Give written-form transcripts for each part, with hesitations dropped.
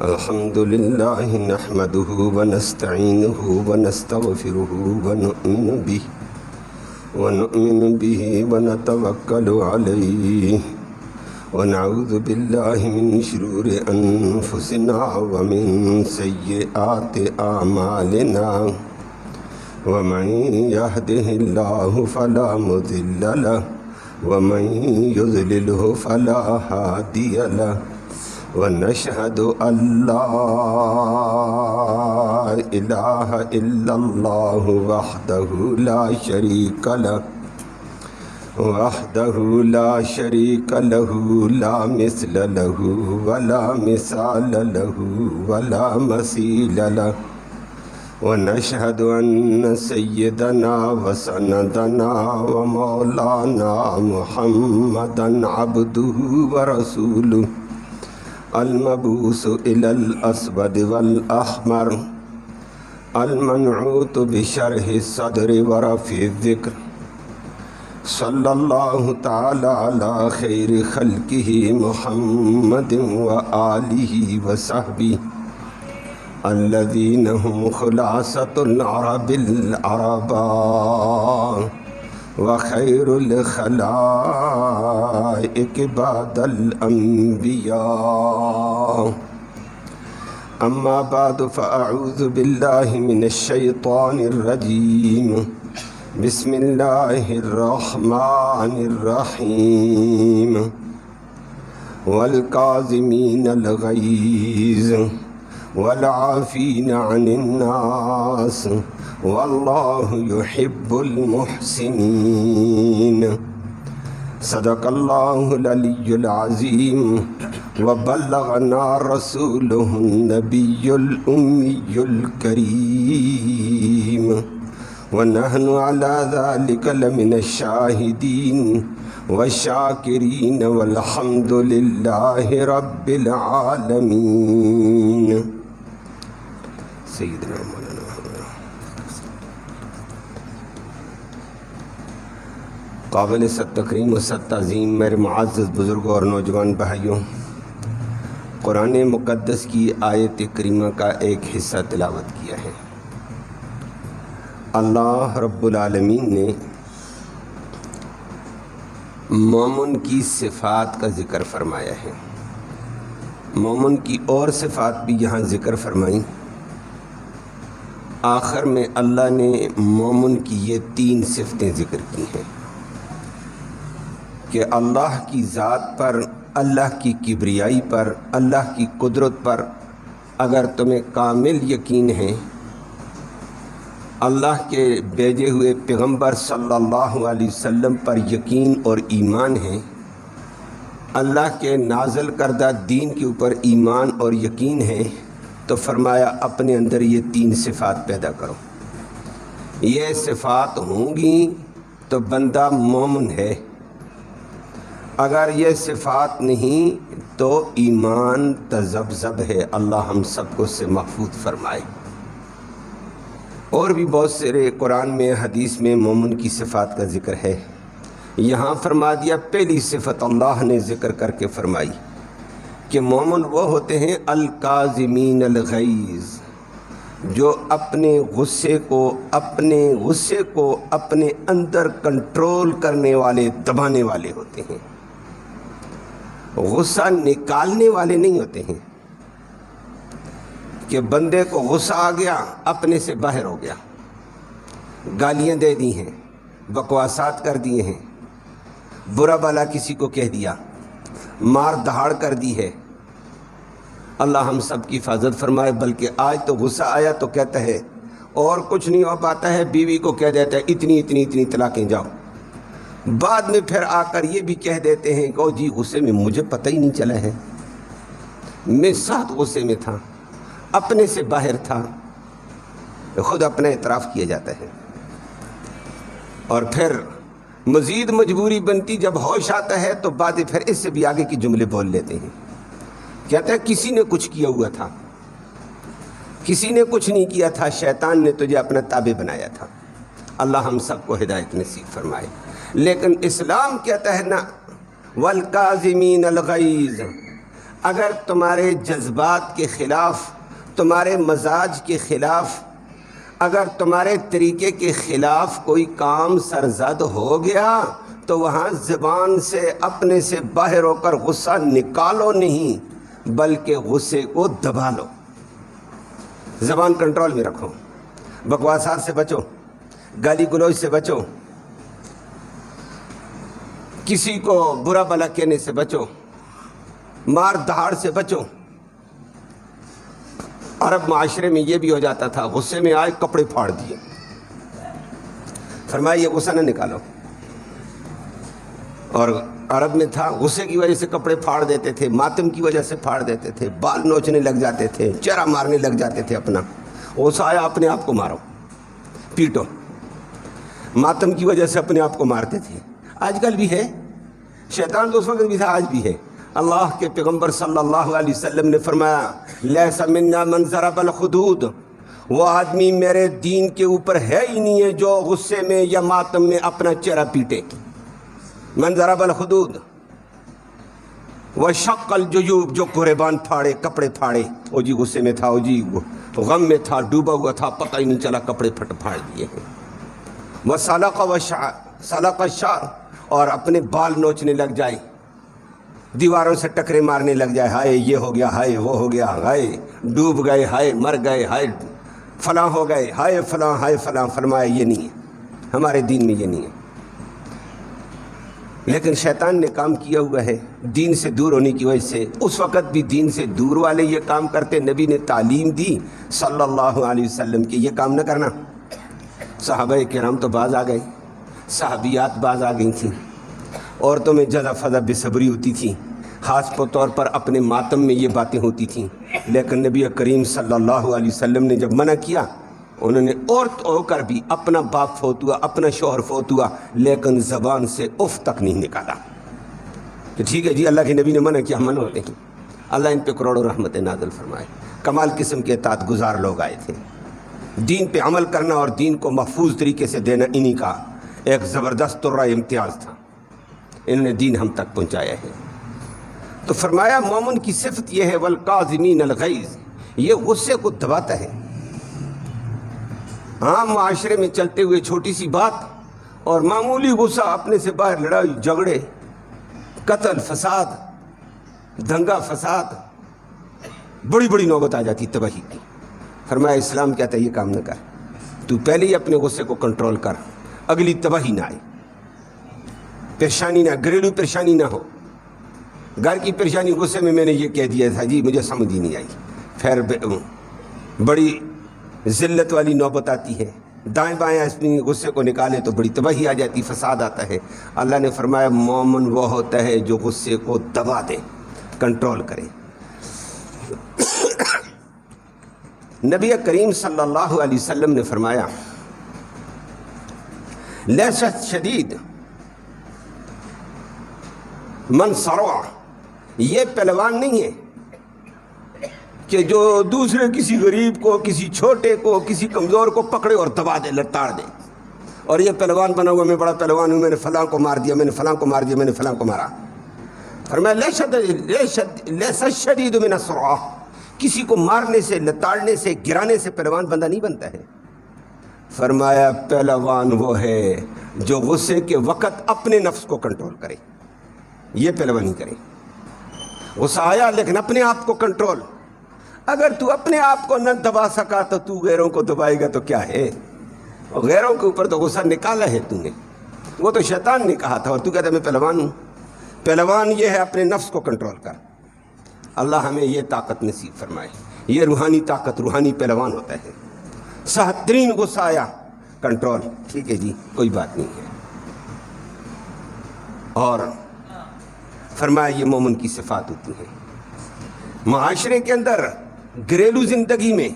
الحمد لله نحمده ونستعينه ونستغفره ونؤمن به ونتوكل عليه ونعوذ بالله من شرور أنفسنا ومن سيئات أعمالنا ومن يهده الله فلا مضل له ومن يضلله فلا هادي له ونشهد أن لا إله إلا الله وحده لا شريك له لا مثل له ولا مثال له ولا مثيل له ونشهد أن سيدنا وسندنا ومولانا محمدا عبده ورسوله المبعوث إلى الأسود والأحمر المنعوت بشرح الصدر ورفع الذكر صلى الله تعالى على خير خلقه محمد وآله وصحبه الذين هم خلاصة العرب العرباء وخير الخلائق بعد الأنبياء أما بعد فأعوذ بالله من الشيطان الرجيم بسم الله الرحمن الرحيم والكاظمين الغيظ والعافين عن الناس والله يحب المحسنين صدق الله العلي العظيم وبلغنا رسوله النبي الأمي الكريم ونحن على ذلك لمن الشاهدين والشاكرين والحمد لله رب العالمين سيدنا مولانا قابل ست تکریم و ست تعظیم میرے معزز بزرگوں اور نوجوان بھائیوں، قرآن مقدس کی آیت کریمہ کا ایک حصہ تلاوت کیا ہے۔ اللہ رب العالمین نے مومن کی صفات کا ذکر فرمایا ہے۔ مومن کی اور صفات بھی یہاں ذکر فرمائیں۔ آخر میں اللہ نے مومن کی یہ 3 صفتیں ذکر کی ہیں کہ اللہ کی ذات پر، اللہ کی کبریائی پر، اللہ کی قدرت پر اگر تمہیں کامل یقین ہے، اللہ کے بھیجے ہوئے پیغمبر صلی اللہ علیہ وسلم پر یقین اور ایمان ہے، اللہ کے نازل کردہ دین کے اوپر ایمان اور یقین ہے، تو فرمایا اپنے اندر یہ 3 صفات پیدا کرو۔ یہ صفات ہوں گی تو بندہ مومن ہے، اگر یہ صفات نہیں تو ایمان تذبذب ہے۔ اللہ ہم سب کو سے محفوظ فرمائے۔ اور بھی بہت سارے قرآن میں، حدیث میں مومن کی صفات کا ذکر ہے۔ یہاں فرما دیا، پہلی صفت اللہ نے ذکر کر کے فرمائی کہ مومن وہ ہوتے ہیں الکاظمین الغیظ، جو اپنے غصے کو اپنے اندر کنٹرول کرنے والے، دبانے والے ہوتے ہیں۔ غصہ نکالنے والے نہیں ہوتے ہیں کہ بندے کو غصہ آ گیا، اپنے سے باہر ہو گیا، گالیاں دے دی ہیں، بکواسات کر دیے ہیں، برا بھلا کسی کو کہہ دیا، مار دہاڑ کر دی ہے۔ اللہ ہم سب کی حفاظت فرمائے۔ بلکہ آج تو غصہ آیا تو کہتا ہے، اور کچھ نہیں ہو پاتا ہے، بیوی کو کہہ دیتا ہے اتنی طلاقیں جاؤ، بعد میں پھر آ کر یہ بھی کہہ دیتے ہیں کہ او جی غصے میں مجھے پتہ ہی نہیں چلا ہے، میں سخت غصے میں تھا، اپنے سے باہر تھا، خود اپنا اعتراف کیا جاتا ہے۔ اور پھر مزید مجبوری بنتی، جب ہوش آتا ہے تو بعد پھر اس سے بھی آگے کی جملے بول لیتے ہیں، کہتا ہے کسی نے کچھ کیا ہوا تھا، کسی نے کچھ نہیں کیا تھا، شیطان نے تجھے اپنا تابع بنایا تھا۔ اللہ ہم سب کو ہدایت نصیب فرمائے۔ لیکن اسلام کہتا ہے نا، والکاظمین الغیظ، اگر تمہارے جذبات کے خلاف، تمہارے مزاج کے خلاف، اگر تمہارے طریقے کے خلاف کوئی کام سرزد ہو گیا تو وہاں زبان سے اپنے سے باہر ہو کر غصہ نکالو نہیں، بلکہ غصے کو دبا لو، زبان کنٹرول میں رکھو، بکواسات سے بچو، گالی گلوچ سے بچو، کسی کو برا بھلا کہنے سے بچو، مار دھاڑ سے بچو۔ عرب معاشرے میں یہ بھی ہو جاتا تھا، غصے میں آئے کپڑے پھاڑ دیے، فرمایا یہ غصہ نہ نکالو، اور عرب میں تھا غصے کی وجہ سے کپڑے پھاڑ دیتے تھے، ماتم کی وجہ سے پھاڑ دیتے تھے، بال نوچنے لگ جاتے تھے، چہرہ مارنے لگ جاتے تھے اپنا، غصہ آیا اپنے آپ کو مارو، پیٹو، ماتم کی وجہ سے اپنے آپ کو مارتے تھے۔ آج کل بھی ہے، شیطان تو اس وقت بھی تھا، آج بھی ہے۔ اللہ کے پیغمبر صلی اللہ علیہ وسلم نے فرمایا لیس منا من ضرب الخدود، وہ آدمی میرے دین کے اوپر ہے ہی نہیں ہے جو غصے میں یا ماتم میں اپنا چہرہ پیٹے۔ من ضرب الخدود وشق الجیوب، جو قربان پھاڑے، کپڑے پھاڑے، وہ جی غصے میں تھا، وہ جی غم میں تھا، ڈوبا ہوا تھا، پتہ ہی نہیں چلا، کپڑے پھاڑ دیے ہیں۔ وسلق سلق الشعر، اور اپنے بال نوچنے لگ جائے، دیواروں سے ٹکرے مارنے لگ جائے، ہائے یہ ہو گیا، ہائے وہ ہو گیا، ہائے ڈوب گئے، ہائے مر گئے، ہائے فلاں ہو گئے، ہائے فلاں، ہائے فلاں۔ فرمایا یہ نہیں ہے، ہمارے دین میں یہ نہیں ہے۔ لیکن شیطان نے کام کیا ہوا ہے دین سے دور ہونے کی وجہ سے۔ اس وقت بھی دین سے دور والے یہ کام کرتے، نبی نے تعلیم دی صلی اللہ علیہ وسلم کہ یہ کام نہ کرنا۔ صحابہ کرام تو باز آ گئے، صحابیات باز آ گئی تھیں، عورتوں میں جزا فضا بے صبری ہوتی تھی، خاص طور پر اپنے ماتم میں یہ باتیں ہوتی تھیں، لیکن نبی کریم صلی اللہ علیہ وسلم نے جب منع کیا، انہوں نے عورت ہو کر بھی، اپنا باپ فوت ہوا، اپنا شوہر فوت ہوا، لیکن زبان سے اف تک نہیں نکالا کہ ٹھیک ہے جی اللہ کے نبی نے منع کیا، ہم منع ہوتے ہیں۔ اللہ ان پہ کروڑوں رحمت نازل فرمائے۔ کمال قسم کے اطاعت گزار لوگ آئے تھے۔ دین پہ عمل کرنا اور دین کو محفوظ طریقے سے دینا انہی کا ایک زبردست طرح امتیاز تھا، انہوں نے دین ہم تک پہنچایا ہے۔ تو فرمایا مومن کی صفت یہ ہے والقاظمین الغیظ، یہ غصے کو دباتا ہے۔ عام معاشرے میں چلتے ہوئے چھوٹی سی بات اور معمولی غصہ، اپنے سے باہر لڑائی جھگڑے، قتل فساد، دنگا فساد، بڑی بڑی نوبت آ جاتی تباہی کی۔ فرمایا اسلام کہتا ہے یہ کام نہ کر، تو پہلے ہی اپنے غصے کو کنٹرول کر، اگلی تباہی نہ آئے، پریشانی نہ، گھریلو پریشانی نہ ہو۔ گھر کی پریشانی غصے میں نے یہ کہہ دیا تھا جی مجھے سمجھ ہی نہیں آئی، پھر بڑی ذلت والی نوبت آتی ہے، دائیں بائیں اس میں غصے کو نکالے تو بڑی تباہی آ جاتی، فساد آتا ہے۔ اللہ نے فرمایا مومن وہ ہوتا ہے جو غصے کو دبا دے، کنٹرول کرے۔ نبی کریم صلی اللہ علیہ وسلم نے فرمایا لیس شدید من سرع، یہ پہلوان نہیں ہے کہ جو دوسرے کسی غریب کو، کسی چھوٹے کو، کسی کمزور کو پکڑے اور دبا دے، لتاڑ دے، اور یہ پہلوان بنا ہوا میں بڑا پہلوان ہوں، میں نے فلاں کو مار دیا، میں نے فلاں کو مار دیا، میں نے فلاں کو مارا۔ فرمایا لیس الشدید من السرعہ، کسی کو مارنے سے، لتاڑنے سے، گرانے سے پہلوان بندہ نہیں بنتا ہے۔ فرمایا پہلوان وہ ہے جو غصے کے وقت اپنے نفس کو کنٹرول کرے، یہ پہلوانی کرے۔ غصہ آیا لیکن اپنے آپ کو کنٹرول، اگر تو اپنے آپ کو نہ دبا سکا تو تو غیروں کو دبائے گا تو کیا ہے؟ غیروں کے اوپر تو غصہ نکالا ہے تو نے، وہ تو شیطان نے کہا تھا، اور تو کہتا ہے میں پہلوان ہوں۔ پہلوان یہ ہے اپنے نفس کو کنٹرول کر۔ اللہ ہمیں یہ طاقت نصیب فرمائے، یہ روحانی طاقت، روحانی پہلوان ہوتا ہے۔ سخت ترین غصہ آیا، کنٹرول، ٹھیک ہے جی کوئی بات نہیں ہے۔ اور فرمایا یہ مومن کی صفات ہوتی ہیں۔ معاشرے کے اندر، گھریلو زندگی میں،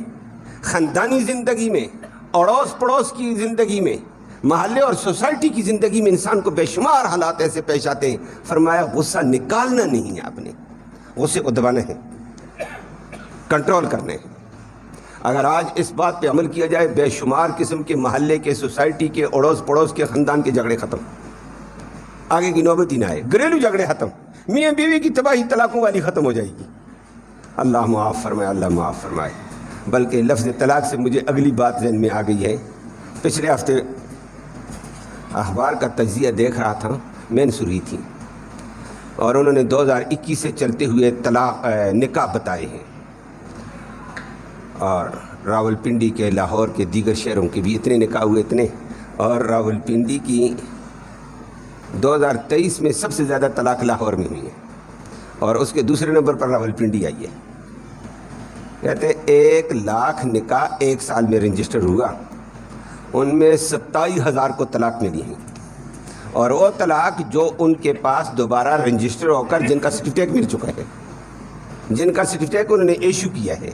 خاندانی زندگی میں، اڑوس پڑوس کی زندگی میں، محلے اور سوسائٹی کی زندگی میں انسان کو بے شمار حالات ایسے پیش آتے ہیں۔ فرمایا غصہ نکالنا نہیں ہے، آپ نے غصے کو دبانا ہے، کنٹرول کرنے ہیں۔ اگر آج اس بات پہ عمل کیا جائے، بے شمار قسم کے محلے کے، سوسائٹی کے، اڑوس پڑوس کے، خاندان کے جھگڑے ختم، آگے کی نوبت ہی نہ آئے، گھریلو جھگڑے ختم، میاں بیوی کی تباہی طلاقوں والی ختم ہو جائے گی۔ اللہ معاف فرمائے، اللہ معاف فرمائے۔ بلکہ لفظ طلاق سے مجھے اگلی بات ذہن میں آ گئی ہے۔ پچھلے ہفتے اخبار کا تجزیہ دیکھ رہا تھا، مین سری تھی، اور انہوں نے 2021 سے چلتے ہوئے طلاق نکاح بتائے ہیں، اور راول پنڈی کے، لاہور کے، دیگر شہروں کے بھی اتنے نکاح ہوئے اتنے، اور راول پنڈی کی 2023 میں سب سے زیادہ طلاق لاہور میں ہوئی ہے، اور اس کے دوسرے نمبر پر راول پنڈی آئی ہے۔ کہتے ہیں 1 لاکھ نکاح 1 سال میں رجسٹر ہوا، ان میں 27,000 کو طلاق ملی ہیں، اور وہ طلاق جو ان کے پاس دوبارہ رجسٹر ہو کر جن کا سرٹیفکیٹ مل چکا ہے، جن کا سرٹیفکیٹ انہوں نے ایشو کیا ہے،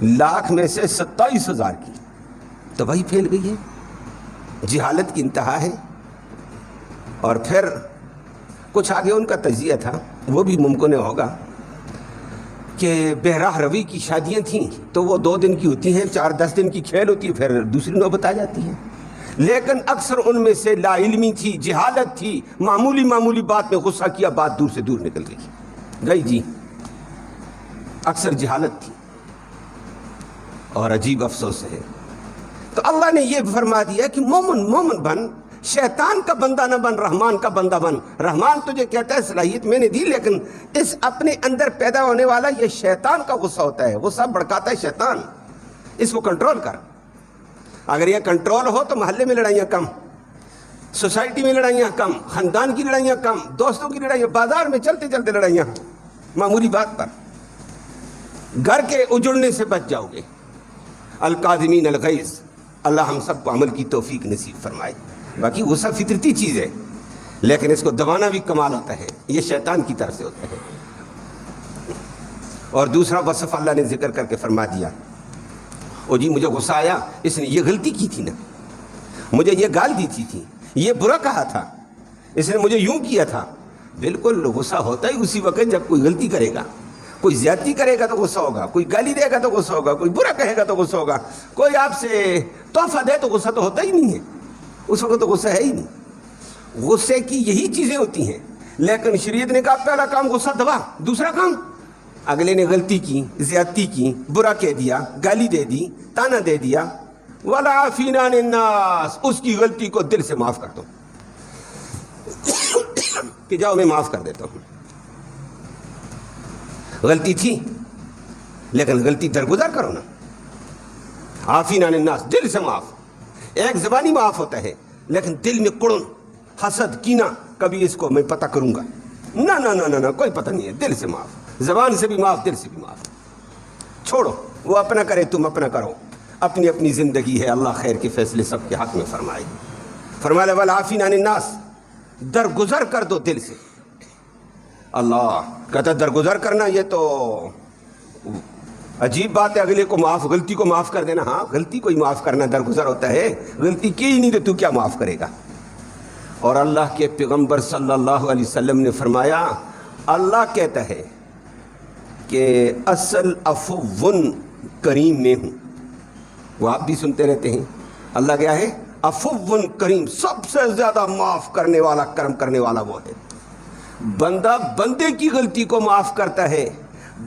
لاکھ میں سے 27,000 کی تباہی پھیل گئی ہے، جہالت کی انتہا ہے۔ اور پھر کچھ آگے ان کا تجزیہ تھا، وہ بھی ممکن ہوگا کہ بہراہ روی کی شادیاں تھیں تو وہ 2 دن کی ہوتی ہیں، 4-10 دن کی کھیل ہوتی ہے، پھر دوسری نوبت آ جاتی ہے، لیکن اکثر ان میں سے لا علمی تھی، جہالت تھی، معمولی بات میں غصہ کیا، بات دور سے دور نکل گئی جی، اکثر جہالت تھی، اور عجیب افسوس ہے۔ تو اللہ نے یہ فرما دیا کہ مومن بن، شیطان کا بندہ نہ بن، رحمان کا بندہ بن۔ رحمان تجھے کہتا ہے صلاحیت میں نے دی، لیکن اس اپنے اندر پیدا ہونے والا یہ شیطان کا غصہ ہوتا ہے، غصہ بھڑکاتا ہے شیطان، اس کو کنٹرول کر۔ اگر یہ کنٹرول ہو تو محلے میں لڑائیاں کم، سوسائٹی میں لڑائیاں کم، خاندان کی لڑائیاں کم، دوستوں کی لڑائیاں، بازار میں چلتے چلتے لڑائیاں، معمولی بات پر گھر کے اجڑنے سے بچ جاؤ گے۔ الکاظمین الغیظ، اللہ ہم سب کو عمل کی توفیق نصیب فرمائے۔ باقی غصہ فطرتی چیز ہے، لیکن اس کو دبانا بھی کمال ہوتا ہے، یہ شیطان کی طرف سے ہوتا ہے۔ اور دوسرا وصف اللہ نے ذکر کر کے فرما دیا، او جی مجھے غصہ آیا، اس نے یہ غلطی کی تھی نا، مجھے یہ گال دی تھی، یہ برا کہا تھا، اس نے مجھے یوں کیا تھا۔ بالکل غصہ ہوتا ہی اسی وقت جب کوئی غلطی کرے گا، کوئی زیادتی کرے گا تو غصہ ہوگا، کوئی گالی دے گا تو غصہ ہوگا، کوئی برا کہے گا تو غصہ ہوگا، کوئی آپ سے تحفہ دے تو غصہ تو ہوتا ہی نہیں ہے، اس وقت تو غصہ ہے ہی نہیں۔ غصے کی یہی چیزیں ہوتی ہیں، لیکن شریعت نے کہا پہلا کام غصہ دبا، دوسرا کام اگلے نے غلطی کی، زیادتی کی، برا کہہ دیا، گالی دے دی، تانا دے دیا، وَالْعَافِينَ عَنِ النَّاسِ، اس کی غلطی کو دل سے معاف کر دو کہ جاؤ میں معاف کر دیتا ہوں، غلطی تھی لیکن غلطی درگزر کرو نا، عافین عن الناس، دل سے معاف۔ ایک زبانی معاف ہوتا ہے، لیکن دل میں کڑن، حسد، کینہ، کبھی اس کو میں پتہ کروں گا، نہ کوئی پتہ نہیں ہے، دل سے معاف، زبان سے بھی معاف، دل سے بھی معاف۔ چھوڑو، وہ اپنا کرے تم اپنا کرو، اپنی اپنی زندگی ہے، اللہ خیر کے فیصلے سب کے حق میں فرمائے۔ فرمایا والعافین عن الناس، درگزر کر دو دل سے۔ اللہ کہتا درگزر کرنا یہ تو عجیب بات ہے، اگلے کو معاف، غلطی کو معاف کر دینا، ہاں غلطی کو ہی معاف کرنا درگزر ہوتا ہے، غلطی کی ہی نہیں تو کیا معاف کرے گا۔ اور اللہ کے پیغمبر صلی اللہ علیہ وسلم نے فرمایا، اللہ کہتا ہے کہ اصل عفو کریم میں ہوں، وہ آپ بھی سنتے رہتے ہیں، اللہ کیا ہے؟ عفو کریم، سب سے زیادہ معاف کرنے والا، کرم کرنے والا وہ ہے۔ بندہ بندے کی غلطی کو معاف کرتا ہے،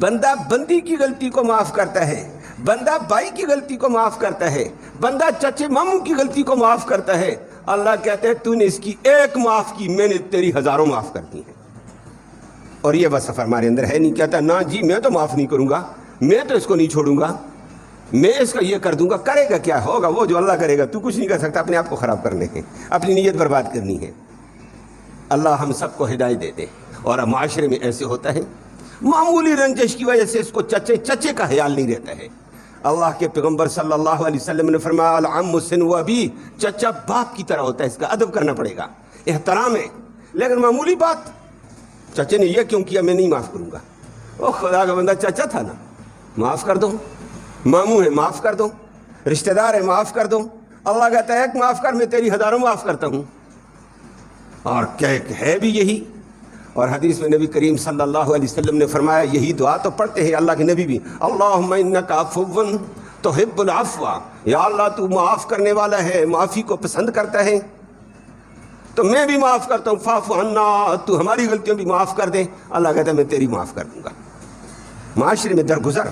بندہ بندی کی غلطی کو معاف کرتا ہے، بندہ بھائی کی غلطی کو معاف کرتا ہے، بندہ چچے ماموں کی غلطی کو معاف کرتا ہے۔ اللہ کہتے ہیں تو نے اس کی ایک معاف کی، میں نے تیری ہزاروں معاف کر دی ہیں۔ اور یہ وصف ہمارے اندر ہے نہیں، کہتا نا جی میں تو معاف نہیں کروں گا، میں تو اس کو نہیں چھوڑوں گا، میں اس کا یہ کر دوں گا۔ کرے گا کیا؟ ہوگا وہ جو اللہ کرے گا، تو کچھ نہیں کر سکتا، اپنے آپ کو خراب کرنے ہے، اپنی نیت برباد کرنی ہے۔ اللہ ہم سب کو ہدایت دے دے۔ اور معاشرے میں ایسے ہوتا ہے، معمولی رنجش کی وجہ سے اس کو چچے کا خیال نہیں رہتا ہے۔ اللہ کے پیغمبر صلی اللہ علیہ وسلم نے فرمایا العم سنو ابی، چچا باپ کی طرح ہوتا ہے، اس کا ادب کرنا پڑے گا، احترام ہے۔ لیکن معمولی بات، چچے نے یہ کیوں کیا، میں نہیں معاف کروں گا۔ او خدا کا بندہ، چچا تھا نا، معاف کر دو، ماموں ہے معاف کر دو، رشتہ دار ہے معاف کر دو۔ اللہ کہتا ہے ایک معاف کر، میں تیری ہزاروں معاف کرتا ہوں۔ اور کیا ہے بھی یہی، اور حدیث میں نبی کریم صلی اللہ علیہ وسلم نے فرمایا، یہی دعا تو پڑھتے ہیں اللہ کے نبی بھی، اللہم انک عفو تحب العفو، یا اللہ تو معاف کرنے والا ہے، معافی کو پسند کرتا ہے، تو میں بھی معاف کرتا ہوں، فاعف عنا، تو ہماری غلطیوں بھی معاف کر دے۔ اللہ کہتا ہے میں تیری معاف کر دوں گا۔ معاشرے میں درگزر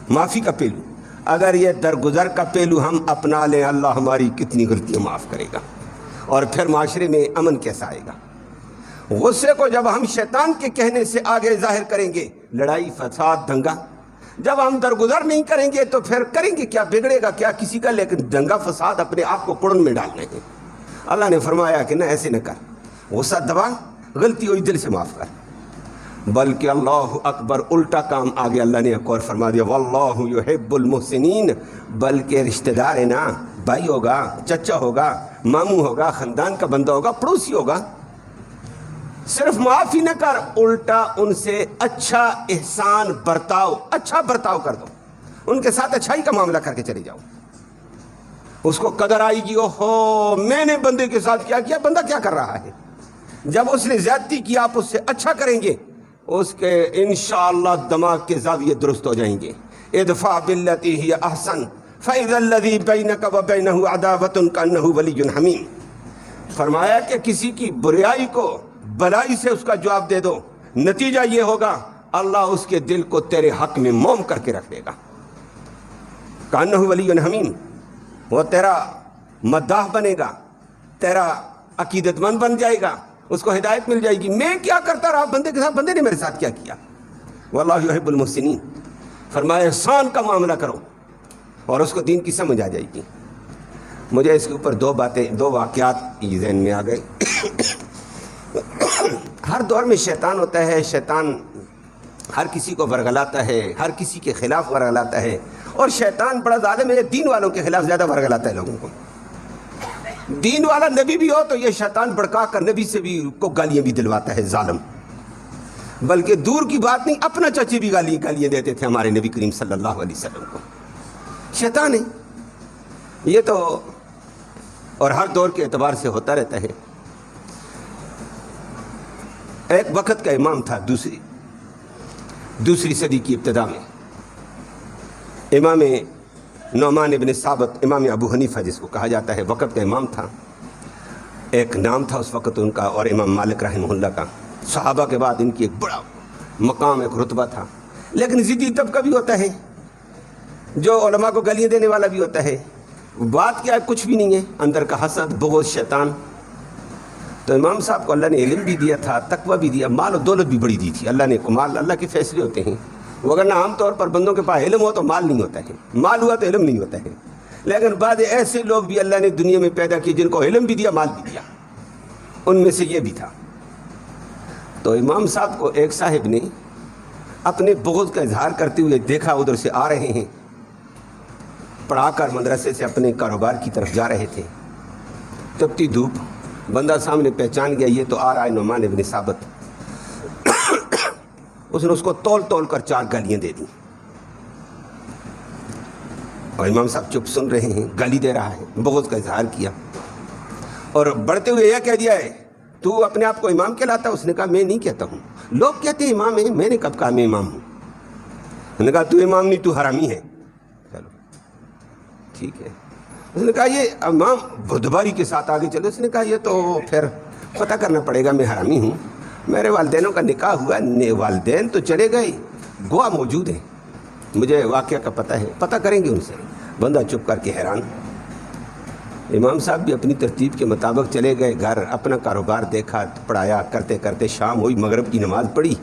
معافی کا پہلو، اگر یہ درگزر کا پہلو ہم اپنا لیں، اللہ ہماری کتنی غلطیاں معاف کرے گا، اور پھر معاشرے میں امن کیسا آئے گا۔ غصے کو جب ہم شیطان کے کہنے سے آگے ظاہر کریں گے، لڑائی فساد دنگا، جب ہم درگزر نہیں کریں گے تو پھر کریں گے کیا، بگڑے گا کیا کسی کا، لیکن دنگا فساد اپنے آپ کو کڑن میں ڈالنے ہیں۔ اللہ نے فرمایا کہ نہ ایسے نہ کر، غصہ دبا، غلطی ہوئی دل سے معاف کر، بلکہ اللہ اکبر الٹا کام آگے اللہ نے ایک اور فرما دیا، واللہ یحب المحسنین، بلکہ رشتہ دار ہے نا، بھائی ہوگا، چچا ہوگا، ماموں ہوگا، خاندان کا بندہ ہوگا، پڑوسی ہوگا، صرف معافی نہ کر، الٹا ان سے اچھا احسان برتاؤ، اچھا برتاؤ کر دو، ان کے ساتھ اچھائی کا معاملہ کر کے چلے جاؤ۔ اس کو قدر آئے گی، اوہو میں نے بندے کے ساتھ کیا، بندہ کیا کر رہا ہے۔ جب اس نے زیادتی کی آپ اس سے اچھا کریں گے، اس کے انشاءاللہ دماغ کے زاویے درست ہو جائیں گے۔ ادفع باللتی ہی احسن فاذا الذی بینک وبینہ عداوۃ کانہ ولی حمیم۔ فرمایا کہ کسی کی بریائی کو بلائی سے اس کا جواب دے دو، نتیجہ یہ ہوگا اللہ اس کے دل کو تیرے حق میں موم کر کے رکھ دے گا، کانہ ولی حمیم، وہ تیرا مداح بنے گا، تیرا عقیدت مند بن جائے گا، اس کو ہدایت مل جائے گی۔ میں کیا کرتا رہا بندے کے ساتھ، بندے نے میرے ساتھ کیا کیا۔ واللہ یحب المحسنین، فرمایا احسان کا معاملہ کرو اور اس کو دین کی سمجھ آ جائے گی۔ مجھے اس کے اوپر دو واقعات ذہن میں آ گئے۔ ہر دور میں شیطان ہوتا ہے، شیطان ہر کسی کو ورگلاتا ہے، ہر کسی کے خلاف ورگلاتا ہے، اور شیطان بڑا ظالم ہے، دین والوں کے خلاف زیادہ ورگلاتا ہے لوگوں کو۔ دین والا نبی بھی ہو تو یہ شیطان بڑکا کر نبی سے بھی کو گالیاں بھی دلواتا ہے، ظالم۔ بلکہ دور کی بات نہیں، اپنا چچے بھی گالیاں دیتے تھے ہمارے نبی کریم صلی اللہ علیہ وسلم کو۔ شیطان ہے یہ تو، اور ہر دور کے اعتبار سے ہوتا رہتا ہے۔ ایک وقت کا امام تھا، دوسری صدی کی ابتدا میں، امام نعمان ابن ثابت، امام ابو حنیفہ جس کو کہا جاتا ہے، وقت کا امام تھا۔ ایک نام تھا اس وقت ان کا، اور امام مالک رحمہ اللہ کا۔ صحابہ کے بعد ان کی ایک بڑا مقام، ایک رتبہ تھا، لیکن ضدی طبقہ بھی ہوتا ہے جو علماء کو گالیاں دینے والا بھی ہوتا ہے۔ بات کیا ہے، کچھ بھی نہیں ہے، اندر کا حسد، بغض، شیطان۔ تو امام صاحب کو اللہ نے علم بھی دیا تھا، تقویٰ بھی دیا، مال و دولت بھی بڑی دی تھی اللہ نے۔ مال اللہ کے فیصلے ہوتے ہیں، وگرنہ عام طور پر بندوں کے پاس علم ہو تو مال نہیں ہوتا ہے، مال ہوا تو علم نہیں ہوتا ہے۔ لیکن بعض ایسے لوگ بھی اللہ نے دنیا میں پیدا کیے جن کو علم بھی دیا، مال بھی دیا، ان میں سے یہ بھی تھا۔ تو امام صاحب کو ایک صاحب نے اپنے بغض کا اظہار کرتے ہوئے دیکھا، ادھر سے آ رہے ہیں، پڑھا کر مدرسے سے اپنے کاروبار کی طرف جا رہے تھے، تپتی دھوپ، بندہ سامنے پہچان گیا یہ تو آ رہا ہے نعمان ابن ثابت۔ اس نے اس کو تول کر 4 گالیاں دے دیں، اور امام صاحب چپ سن رہے ہیں، گالی دے رہا ہے، بغض کا اظہار کیا، اور بڑھتے ہوئے یہ کہہ دیا ہے تو اپنے آپ کو امام کہلاتا ہے؟ اس نے کہا میں نہیں کہتا ہوں، لوگ کہتے ہیں امام ہے، میں نے کب کہا میں امام ہوں؟ انہوں نے کہا تو امام نہیں، تو حرامی ہے۔ چلو ٹھیک ہے۔ اس نے کہا یہ امام بردباری کے ساتھ آگے چلو۔ اس نے کہا یہ تو پھر پتہ کرنا پڑے گا، میں حرامی ہوں، میرے والدینوں کا نکاح ہوا، والدین تو چلے گئے، گواہ موجود ہیں، مجھے واقعہ کا پتہ ہے، پتہ کریں گے ان سے۔ بندہ چپ کر کے حیران۔ امام صاحب بھی اپنی ترتیب کے مطابق چلے گئے گھر، اپنا کاروبار دیکھا، پڑھایا، کرتے کرتے شام ہوئی، مغرب کی نماز پڑھی۔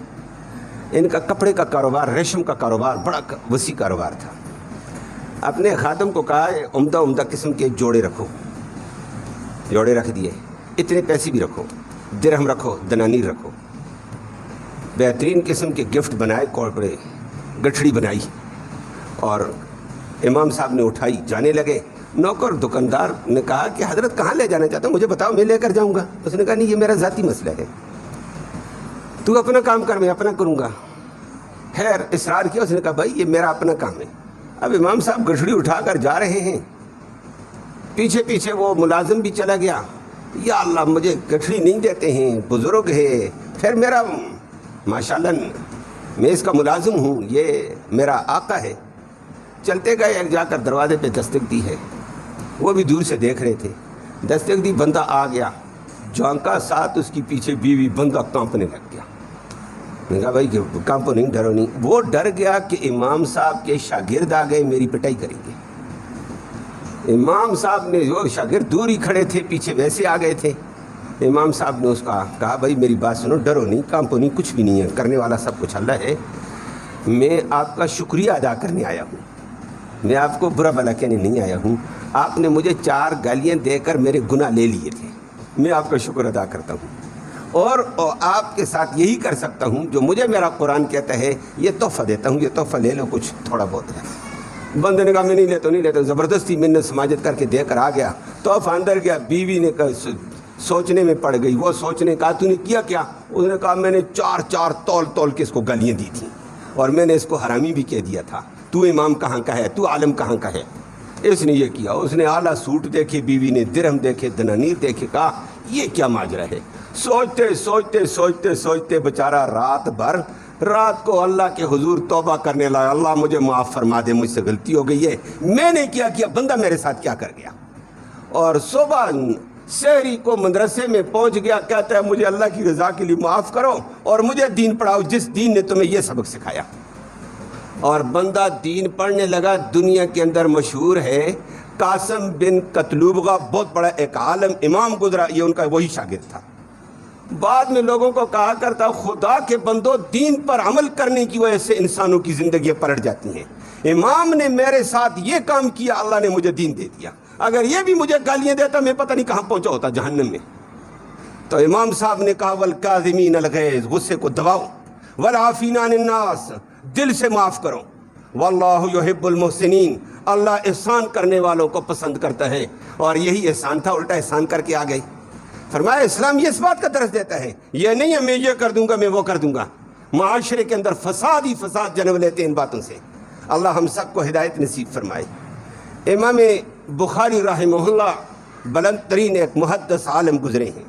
ان کا کپڑے کا کاروبار، ریشم کا کاروبار، بڑا وسیع کاروبار تھا۔ اپنے خادم کو کہا عمدہ قسم کے جوڑے رکھو، جوڑے رکھ دیے، اتنے پیسے بھی رکھو، درہم رکھو، دنانیر رکھو، بہترین قسم کے گفٹ بنائے، کوڑے گٹھڑی بنائی، اور امام صاحب نے اٹھائی، جانے لگے۔ نوکر دکاندار نے کہا کہ حضرت کہاں لے جانا چاہتا ہوں، مجھے بتاؤ، میں لے کر جاؤں گا۔ اس نے کہا نہیں، یہ میرا ذاتی مسئلہ ہے، تو اپنا کام کر، میں اپنا کروں گا۔ خیر اصرار کیا، اس نے کہا بھائی یہ میرا اپنا کام ہے۔ اب امام صاحب گٹھڑی اٹھا کر جا رہے ہیں، پیچھے پیچھے وہ ملازم بھی چلا گیا، یا اللہ مجھے گٹھڑی نہیں دیتے ہیں، بزرگ ہے، پھر میرا ماشاءاللہ میں اس کا ملازم ہوں، یہ میرا آقا ہے۔ چلتے گئے، ایک جا کر دروازے پہ دستک دی ہے، وہ بھی دور سے دیکھ رہے تھے، دستک دی، بندہ آ گیا، جھانکا، ساتھ اس کی پیچھے بیوی، بندہ کانپنے لگ گیا۔ نے کہا بھائی کانپو نہیں، ڈرو نہیں۔ وہ ڈر گیا کہ امام صاحب کے شاگرد آ گئے، میری پٹائی کریں گے۔ امام صاحب نے، جو شاگرد دور ہی کھڑے تھے، پیچھے ویسے آ گئے تھے۔ امام صاحب نے اس کا کہا بھائی میری بات سنو، ڈرو نہیں، کانپو نہیں، کچھ بھی نہیں ہے، کرنے والا سب کچھ اللہ ہے۔ میں آپ کا شکریہ ادا کرنے آیا ہوں، میں آپ کو برا بھلا کہنے نہیں آیا ہوں۔ آپ نے مجھے 4 گالیاں دے کر میرے گناہ لے لیے تھے، میں آپ کا شکر ادا کرتا ہوں، اور آپ کے ساتھ یہی کر سکتا ہوں جو مجھے میرا قرآن کہتا ہے، یہ تحفہ دیتا ہوں، یہ تحفہ لے لو، کچھ تھوڑا بہت ہے۔ بندے نے کہا میں نہیں لیتا، زبردستی منت سماجت کر کے دے کر آ گیا۔ تحفہ اندر گیا، بیوی نے کہا، سوچنے میں پڑ گئی۔ وہ سوچنے کہا تو نے کیا کیا؟ اس نے کہا میں نے 4 تول کے اس کو گالیاں دی تھیں، اور میں نے اس کو حرامی بھی کہہ دیا تھا، تو امام کہاں کا ہے، تو عالم کہاں کا ہے۔ اس نے یہ کیا، اس نے اعلیٰ سوٹ دیکھے، بیوی نے درہم دیکھے، دنانیر دیکھے، کہا یہ کیا ماجرا ہے۔ سوچتے بیچارہ رات کو اللہ کے حضور توبہ کرنے لگا، اللہ مجھے معاف فرما دے، مجھ سے غلطی ہو گئی ہے، میں نے کیا بندہ میرے ساتھ کیا کر گیا۔ اور صبح سحری کو مدرسے میں پہنچ گیا، کہتا ہے مجھے اللہ کی رضا کے لیے معاف کرو اور مجھے دین پڑھاؤ جس دین نے تمہیں یہ سبق سکھایا۔ اور بندہ دین پڑھنے لگا۔ دنیا کے اندر مشہور ہے، قاسم بن قتلوبغہ بہت بڑا ایک عالم امام گزرا، یہ ان کا وہی شاگرد تھا۔ بعد میں لوگوں کو کہا کرتا خدا کے بندو، دین پر عمل کرنے کی وجہ سے انسانوں کی زندگیاں پلٹ جاتی ہیں۔ امام نے میرے ساتھ یہ کام کیا، اللہ نے مجھے دین دے دیا، اگر یہ بھی مجھے گالیاں دیتا میں پتہ نہیں کہاں پہنچا ہوتا، جہنم میں۔ تو امام صاحب نے کہا والکاظمین الغیظ، غصے کو دباؤ، والعافین عن الناس، دل سے معاف کرو، واللہ یحب المحسنین، اللہ احسان کرنے والوں کو پسند کرتا ہے۔ اور یہی احسان تھا، الٹا احسان کر کے آ گئی۔ فرمایا اسلام یہ اس بات کا درس دیتا ہے، یہ نہیں ہے میں یہ کر دوں گا میں وہ کر دوں گا۔ معاشرے کے اندر فساد ہی فساد جنم لیتے ہیں ان باتوں سے۔ اللہ ہم سب کو ہدایت نصیب فرمائے۔ امام بخاری رحمہ اللہ بلند ترین ایک محدث عالم گزرے ہیں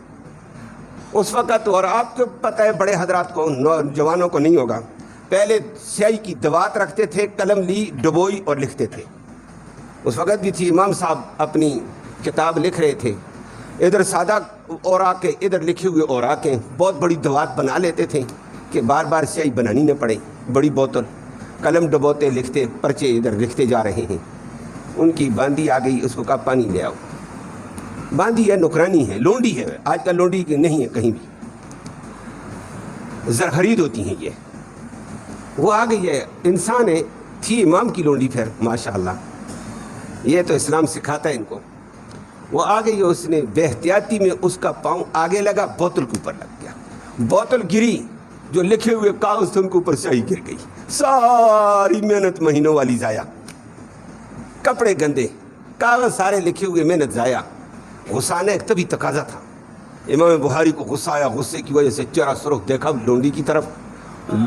اس وقت، اور آپ کو پتہ ہے بڑے حضرات کو، نوجوانوں کو نہیں ہوگا، پہلے سیاہی کی دوات رکھتے تھے، قلم لی ڈبوئی اور لکھتے تھے۔ اس وقت بھی تھی، امام صاحب اپنی کتاب لکھ رہے تھے، ادھر سادہ اوراقیں، ادھر لکھی ہوئے اوراقیں، بہت بڑی دوات بنا لیتے تھے کہ بار بار سیاہی بنانی نہ پڑے، بڑی بوتل، قلم ڈبوتے لکھتے، پرچے ادھر لکھتے جا رہے ہیں۔ ان کی باندی آ گئی، اس کو کہا پانی لے آؤ۔ باندی ہے، نوکرانی ہے، لونڈی ہے، آج کل لونڈی کی نہیں ہے کہیں بھی، زر خرید ہوتی ہیں یہ۔ وہ آ گئی ہے، انسان ہے، تھی امام کی لونڈی، پھر ماشاءاللہ یہ تو اسلام سکھاتا ہے ان کو۔ وہ آ گئی، اس نے بے احتیاطی میں اس کا پاؤں آگے لگا، بوتل کے اوپر لگ گیا، بوتل گری، جو لکھے ہوئے کاغذ تھے ان کے اوپر سیاہی گر گئی، ساری محنت مہینوں والی ضائع، کپڑے گندے، کاغذ سارے لکھے ہوئے، محنت ضائع۔ غصہ نے تبھی تقاضا تھا، امام بخاری کو غصہ آیا، غصے کی وجہ سے چہرہ سرخ، دیکھا لونڈی کی طرف،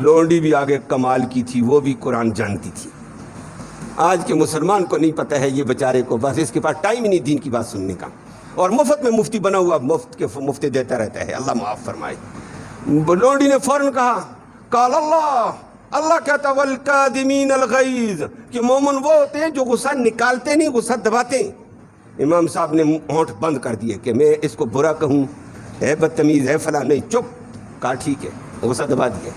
لونڈی بھی آگے کمال کی تھی، وہ بھی قرآن جانتی تھی۔ آج کے مسلمان کو نہیں پتہ ہے، یہ بیچارے کو بس اس کے پاس ٹائم ہی نہیں دین کی بات سننے کا، اور مفت میں مفتی بنا ہوا، مفت کے مفتی دیتا رہتا ہے، اللہ معاف فرمائے۔ لونڈی نے فوراً کہا قال اللہ کہتا والکاظمین الغیظ، کہ مومن وہ ہوتے ہیں جو غصہ نکالتے نہیں، غصہ دباتے ہیں۔ امام صاحب نے ہونٹ بند کر دیے کہ میں اس کو برا کہوں، ہے بدتمیز، ہے فلاں، نہیں، چپ، کہا ٹھیک ہے، غصہ دبا دیا۔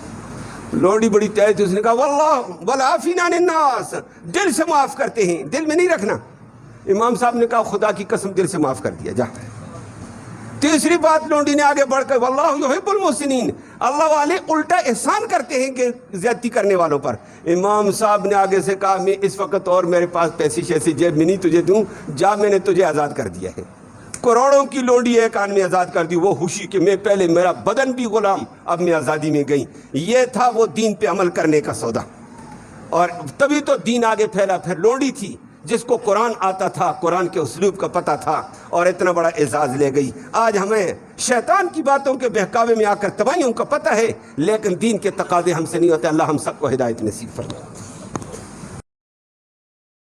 لوڈی بڑی تیز تھی، اس نے کہا واللہ والعافین عن الناس، دل سے معاف کرتے ہیں، دل میں نہیں رکھنا۔ امام صاحب نے کہا خدا کی قسم دل سے معاف کر دیا، جا۔ تیسری بات لونڈی نے آگے بڑھ کر واللہ یحب المحسنین، اللہ والے الٹا احسان کرتے ہیں کہ زیادتی کرنے والوں پر۔ امام صاحب نے آگے سے کہا میں اس وقت اور میرے پاس پیسے شیسے جیب میں نہیں تجھے دوں، جا میں نے تجھے آزاد کر دیا ہے۔ کروڑوں کی لونڈی ایک آن میں آزاد کر دی، وہ خوشی کہ میں پہلے میرا بدن بھی غلام، اب میں آزادی میں گئی۔ یہ تھا وہ دین پہ عمل کرنے کا سودا، اور تبھی تو دین آگے پھیلا۔ پھر لونڈی تھی جس کو قرآن آتا تھا، قرآن کے اسلوب کا پتہ تھا، اور اتنا بڑا اعزاز لے گئی۔ آج ہمیں شیطان کی باتوں کے بہکاوے میں آ کر تباہیوں کا پتہ ہے، لیکن دین کے تقاضے ہم سے نہیں ہوتے۔ اللہ ہم سب کو ہدایت نصیب فرمائے۔